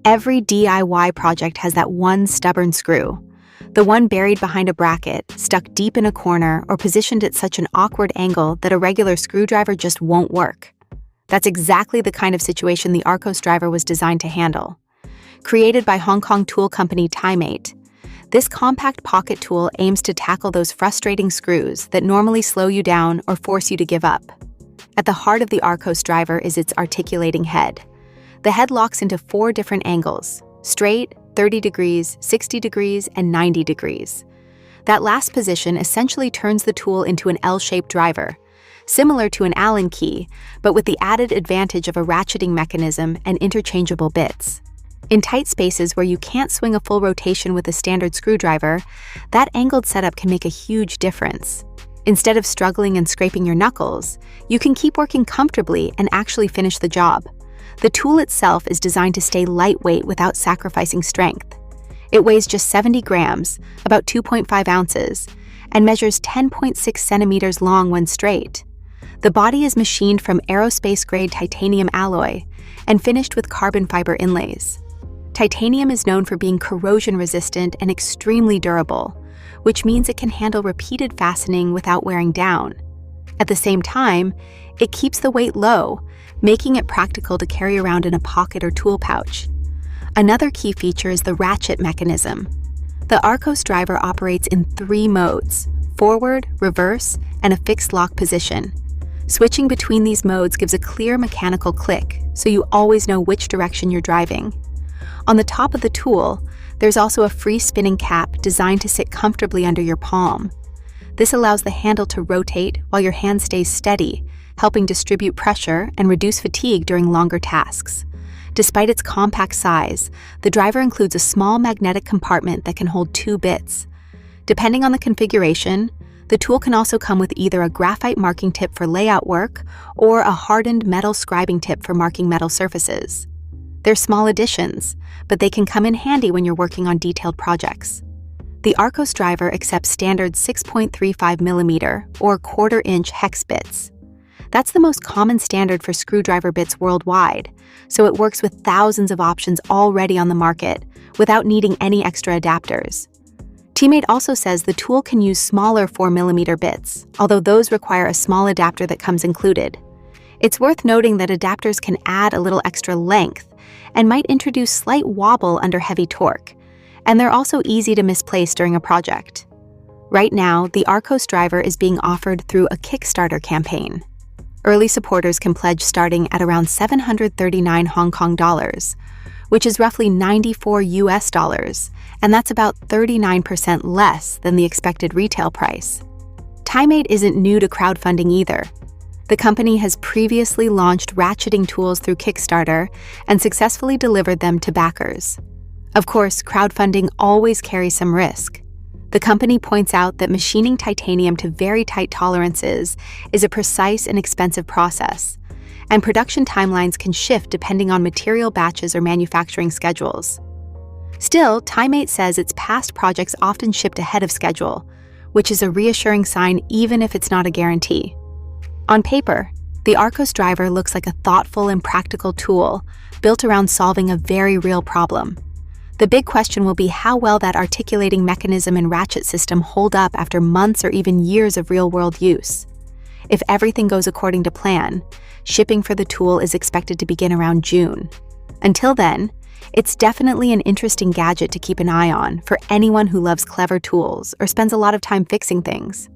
Every DIY project has that one stubborn screw. The one buried behind a bracket, stuck deep in a corner, or positioned at such an awkward angle that a regular screwdriver just won't work. That's exactly the kind of situation the Arcos Driver was designed to handle. Created by Hong Kong tool company Timate, this compact pocket tool aims to tackle those frustrating screws that normally slow you down or force you to give up. At the heart of the Arcos Driver is its articulating head. The head locks into 4 different angles: straight, 30 degrees, 60 degrees, and 90 degrees. That last position essentially turns the tool into an L-shaped driver, similar to an Allen key, but with the added advantage of a ratcheting mechanism and interchangeable bits. In tight spaces where you can't swing a full rotation with a standard screwdriver, that angled setup can make a huge difference. Instead of struggling and scraping your knuckles, you can keep working comfortably and actually finish the job. The tool itself is designed to stay lightweight without sacrificing strength. It weighs just 70 grams, about 2.5 ounces, and measures 10.6 centimeters long when straight. The body is machined from aerospace-grade titanium alloy and finished with carbon fiber inlays. Titanium is known for being corrosion-resistant and extremely durable, which means it can handle repeated fastening without wearing down. At the same time, it keeps the weight low, making it practical to carry around in a pocket or tool pouch. Another key feature is the ratchet mechanism. The Arcos Driver operates in 3 modes: forward, reverse, and a fixed lock position. Switching between these modes gives a clear mechanical click, so you always know which direction you're driving. On the top of the tool, there's also a free spinning cap designed to sit comfortably under your palm. This allows the handle to rotate while your hand stays steady, helping distribute pressure and reduce fatigue during longer tasks. Despite its compact size, the driver includes a small magnetic compartment that can hold 2 bits. Depending on the configuration, the tool can also come with either a graphite marking tip for layout work or a hardened metal scribing tip for marking metal surfaces. They're small additions, but they can come in handy when you're working on detailed projects. The Arcos Driver accepts standard 6.35mm or 1/4-inch hex bits. That's the most common standard for screwdriver bits worldwide, so it works with thousands of options already on the market without needing any extra adapters. Timate also says the tool can use smaller 4mm bits, although those require a small adapter that comes included. It's worth noting that adapters can add a little extra length and might introduce slight wobble under heavy torque, and they're also easy to misplace during a project. Right now, the Arcos Driver is being offered through a Kickstarter campaign. Early supporters can pledge starting at around 739 Hong Kong dollars, which is roughly $94 US, and that's about 39% less than the expected retail price. Timate isn't new to crowdfunding either. The company has previously launched ratcheting tools through Kickstarter and successfully delivered them to backers. Of course, crowdfunding always carries some risk. The company points out that machining titanium to very tight tolerances is a precise and expensive process, and production timelines can shift depending on material batches or manufacturing schedules. Still, Timate says its past projects often shipped ahead of schedule, which is a reassuring sign even if it's not a guarantee. On paper, the Arcos Driver looks like a thoughtful and practical tool built around solving a very real problem. The big question will be how well that articulating mechanism and ratchet system hold up after months or even years of real-world use. If everything goes according to plan, shipping for the tool is expected to begin around June. Until then, it's definitely an interesting gadget to keep an eye on for anyone who loves clever tools or spends a lot of time fixing things.